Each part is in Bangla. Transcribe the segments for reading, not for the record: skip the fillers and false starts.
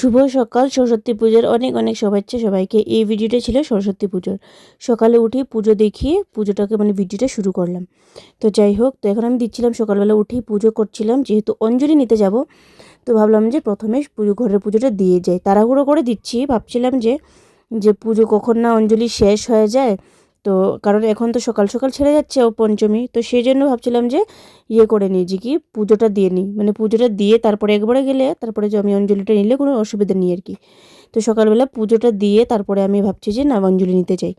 শুভ সকাল সরস্বতী পুজোর অনেক অনেক শুভেচ্ছা সবাইকে। এই ভিডিওটা ছিল সরস্বতী পুজোর। সকালে উঠে পুজো দেখিয়ে পুজোটাকে ভিডিওটা শুরু করলাম। তো যাই হোক, তো এখন আমি দিচ্ছিলাম, সকালবেলা উঠেই পুজো করছিলাম, যেহেতু অঞ্জলি নিতে যাব। তো ভাবলাম যে প্রথমে ঘরের পুজোটা দিয়ে যাই, তাড়াহুড়ো করে দিচ্ছি, ভাবছিলাম যে যে পুজো কখন না অঞ্জলি শেষ হয়ে যায়। তো কারণ এখন তো সকাল সকাল ছেড়ে যাচ্ছে ও পঞ্চমী, তো সেই জন্য ভাবছিলাম যে করে নিই, যে কি পুজোটা দিয়ে নিই, পুজোটা দিয়ে তারপরে একবারে গেলে তারপরে যে আমি অঞ্জলিটা নিলে কোনো অসুবিধা নেই আর কি। তো সকালবেলা পুজোটা দিয়ে তারপরে আমি ভাবছি যে না, অঞ্জলি নিতে চাই।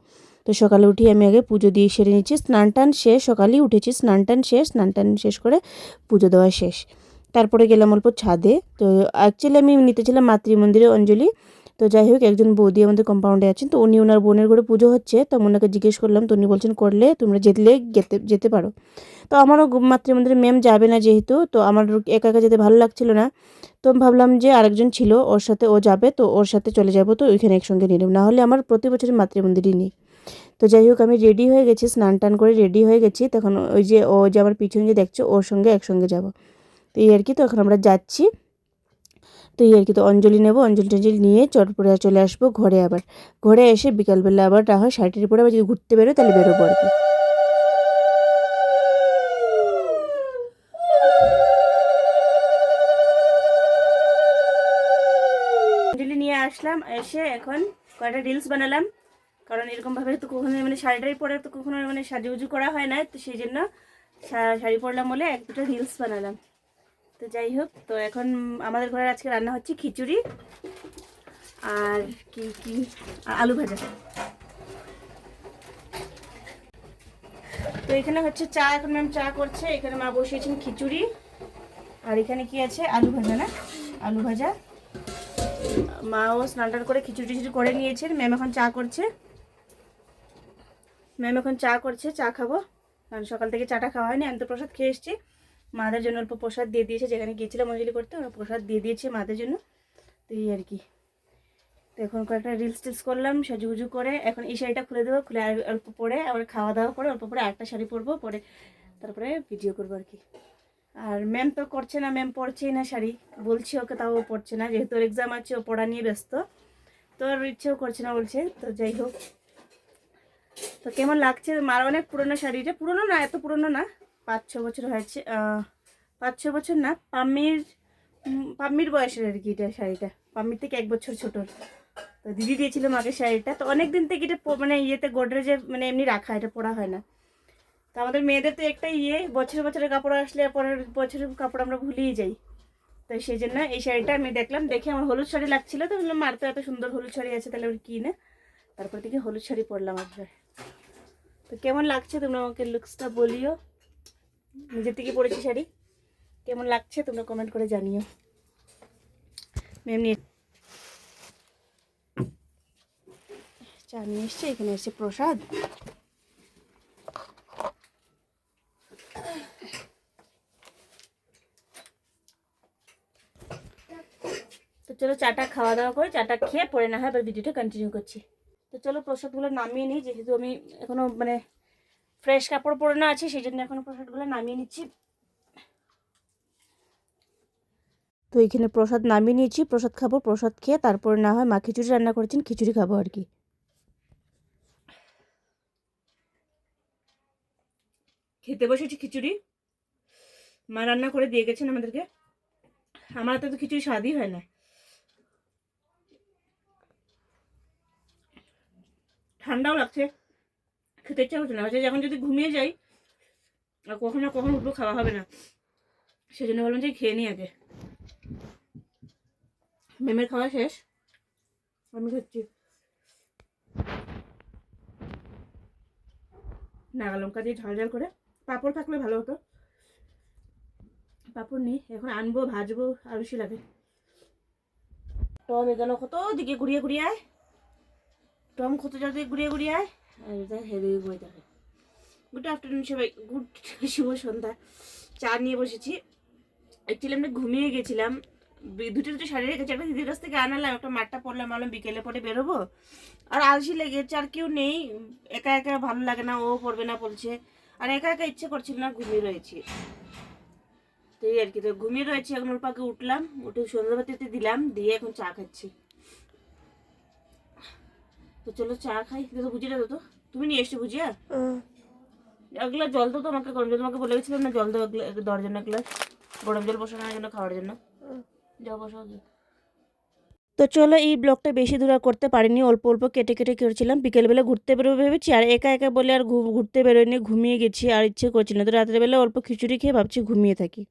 তো সকালে উঠি আমি আগে পুজো দিয়ে সেরে নিচ্ছি, স্নান টান শেষ, সকালেই উঠেছি, স্নান টান শেষ করে পুজো দেওয়া শেষ। তারপরে গেলাম অল্প ছাদে। তো অ্যাকচুয়ালি আমি নিতেছিলাম মাতৃমন্দিরে অঞ্জলি। তো যাই হোক, একজন বৌদি আমাদের কম্পাউন্ডে আছেন, তো উনি ওনার বোনের ঘরে পুজো হচ্ছে, তো আমি ওনাকে জিজ্ঞেস করলাম, তো উনি বলছেন করলে তোমরা যেতে পারো। তো আমারও মাতৃমন্দিরে ম্যাম যাবে না যেহেতু, তো আমার একা একা যেতে ভালো লাগছিল না। তো আমি ভাবলাম যে আরেকজন ছিল, ওর সাথে ও যাবে, তো ওর সাথে চলে যাব, তো ওইখানে একসঙ্গে নিলাম, না হলে আমার প্রতি বছরই মাতৃমন্দিরই নেই। তো যাই হোক, আমি রেডি হয়ে গেছি, স্নান টান করে রেডি হয়ে গেছি, তখন ওই যে ও যে আমার পিছনে যে দেখছো, ওর সঙ্গে একসঙ্গে যাব। তো এই আর কি, তো এখন আমরা যাচ্ছি। তো এই আর কি, তো অঞ্জলি নেবো, অঞ্জলি টঞ্জলি নিয়ে চটপটে চলে আসবো ঘরে। আবার ঘরে এসে বিকালবেলা আবার না হয় শাড়িটির পরে আবার যদি ঘুরতে বেরো তাহলে বেরোবো আর কি। অঞ্জলি নিয়ে আসলাম, এসে এখন কয়েকটা রিলস বানালাম, কারণ এরকমভাবে তো কখনো শাড়িটাই পরে তো কখনো সাজুগুজু করা হয় না, তো সেই জন্য শাড়ি পরলাম বলে এক দুটো রিলস বানালাম। তো যাই হোক, তো এখন আমাদের ঘরে আজকে রান্না হচ্ছে খিচুড়ি আর কি কি আলু ভাজা। তো এখানে হচ্ছে চা, এখন ম্যাম চা করছে, এখানে মা বসিয়েছেন খিচুড়ি, আর এখানে কি আছে, আলু ভাজা, না আলু ভাজা। মাও স্নান টান করে খিচুড়ি করে নিয়েছেন, ম্যাম এখন চা করছে। চা খাবো, কারণ সকাল থেকে চাটা খাওয়া হয়নি, আমি তো প্রসাদ খেয়ে এসেছি। মাদের জন্য অল্প প্রসাদ দিয়ে দিয়েছে, যেখানে গিয়েছিলাম অঞ্জলি করতে, ওরা প্রসাদ দিয়ে দিয়েছে মাদের জন্য। তো এই আর কি, তো এখন কয়েকটা রিলস টিলস করলাম সাজুগুজু করে, এখন এই শাড়িটা খুলে দেবো, খুলে আর অল্প পরে আবার খাওয়া দাওয়া করে অল্প পরে আরেকটা শাড়ি পরবো, পরে তারপরে ভিডিও করবো আর কি। আর ম্যাম তো করছে না, ম্যাম পরছেই না শাড়ি, বলছি ওকে, তাও পড়ছে না, যেহেতু ওর এক্সাম আছে, ও পড়া নিয়ে ব্যস্ত, তো আর ইচ্ছেও করছে না বলছে। তো যাই হোক, তো কেমন লাগছে, মার অনেক পুরোনো শাড়িটা, পুরোনো না, এত পুরোনো না, 5-6 বছর হয়েছে, 5-6 বছর না, পাম্মির বয়সের আর কি এটা শাড়িটা, পাম্মির থেকে 1 বছর ছোট। তো দিদি দিয়েছিল মাকে শাড়িটা, তো অনেক দিন থেকে এটা ইয়েতে গোদরেজে এমনি রাখা, এটা পরা হয় না। তো আমাদের মেয়েদের তো একটা বছরে বছরে কাপড় আসলে পরের বছরের কাপড় আমরা ভুলিয়ে যাই। তো সেই জন্য এই শাড়িটা আমি দেখলাম, দেখে আমার হলুদ শাড়ি লাগছিল, তো বললাম মার তো এত সুন্দর হলুদ শাড়ি আছে, তাহলে ওর কি না, তারপর থেকে হলুদ শাড়ি পরলাম আপনার। তো কেমন লাগছে তোমরা আমাকে লুকসটা বলিও, নিজের থেকে পরেছি শাড়ি, কেমন লাগছে তোমরা কমেন্ট করে জানিও। ম্যাম নিয়ে চা নিয়ে এসছে, এখানে এসছে প্রসাদ। তো চলো চাটা খাওয়া দাওয়া করে, চাটা খেয়ে পরে না হয় এবার ভিডিওটা কন্টিনিউ করছি। তো চলো প্রসাদগুলো নামিয়ে নিই, যেহেতু আমি এখনও ফ্রেশ কাপড় পরানো আছে, সেই জন্য এখনও প্রসাদগুলো নামিয়ে নিচ্ছি। তো এইখানে প্রসাদ নামিয়ে নিয়েছি, প্রসাদ খাবো, প্রসাদ খেয়ে তারপরে না হয় মা খিচুড়ি রান্না করেছেন, খিচুড়ি খাবো আর কি। খেতে বসেছি খিচুড়ি, মা রান্না করে দিয়ে গেছেন আমাদেরকে, আমার তো খিচুড়ি স্বাদই হয় না। ঠান্ডাও লাগছে, খেতে ইচ্ছা করছে না, যখন যদি ঘুমিয়ে যাই আর কখনো কখন উঠবো, খাওয়া হবে না, সেই জন্য বললাম যে খেয়ে নিই আগে। মেমের খাওয়া শেষ, আমি খাচ্ছি। নাগা লঙ্কা দিয়ে ঝাল ঝাল করে, পাঁপড় থাকলে ভালো হতো, পাঁপড় নেই, এখন আনবো, ভাজবো, আর বেশি লাগে। টম এখানে কত দিকে ঘুরিয়ে ঘুরিয়ে আয়, টম কত দিকে ঘুরিয়ে ঘুরিয়ে আয়, আর এটা হেরে বই থাকে। গুড আফটারনুন সবাই, গুড শুভ সন্ধ্যা। চা নিয়ে বসেছি, অ্যাকচুয়ালি আমরা ঘুমিয়ে গেছিলাম, দুটো শাড়ি রেখেছি, একটা দিদির কাছ থেকে আনালাম, একটা মাঠটা পরলাম, ভাবলাম বিকেলে পরে বেরোবো, আর আলসি লেগেছে, আর কেউ নেই, একা একা ভালো লাগে না, ও পড়বে না বলছে, আর একা একা ইচ্ছে করছিল না, ঘুমিয়ে রয়েছি। তো এই আর কি, তো ঘুমিয়ে রয়েছে এখন, ওর পাকে উঠলাম, উঠে সন্ধ্যাবাতিতে দিলাম, দিয়ে এখন চা খাচ্ছি। তো চলো চা খাই। তো ভুজিয়া দাও তো, তুমি নিয়ে এসছো ভুজিয়া? এক গ্লাস জল তো তোমাকে, গরম জল তোমাকে বলে গেছিলাম না জল দেওয়া, দেওয়ার জন্য এক গ্লাস গরম জল বসানোর জন্য, খাওয়ার জন্য। যাও বসাও গিয়ে। তো চলো, এই ব্লগটা বেশি দূর আর করতে পারিনি, অল্প অল্প কেটে কেটে করেছিলাম। বিকেলবেলা ঘুরতে বেরোবো ভেবেছি, আর একা একা বলে আর ঘুরতে বেরোয়নি, ঘুমিয়ে গেছি, আর ইচ্ছে করছিল না। তো রাত্রেবেলা অল্প খিচুড়ি খেয়ে ভাবছি ঘুমিয়ে থাকি।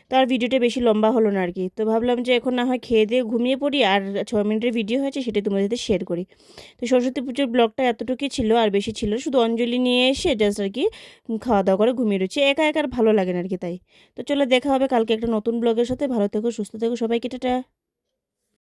তো আর ভিডিওটা বেশি লম্বা হলো না আর কি। তো ভাবলাম যে এখন না হয় খেয়ে দিয়ে ঘুমিয়ে পড়ি, আর 6 মিনিটের ভিডিও হয়েছে সেটাই তোমাদের সাথে শেয়ার করি। তো সরস্বতী পুজোর ব্লগটা এতটুকুই ছিল, আর বেশি ছিল না। শুধু অঞ্জলি নিয়ে এসে জাস্ট আর কি খাওয়া দাওয়া করে ঘুমিয়ে রয়েছে। একা একা আর ভালো লাগে না আর কি, তাই। তো চলো, দেখা হবে কালকে একটা নতুন ব্লগের সাথে। ভালো থেকো, সুস্থ থেকো, সবাইকে টাটা।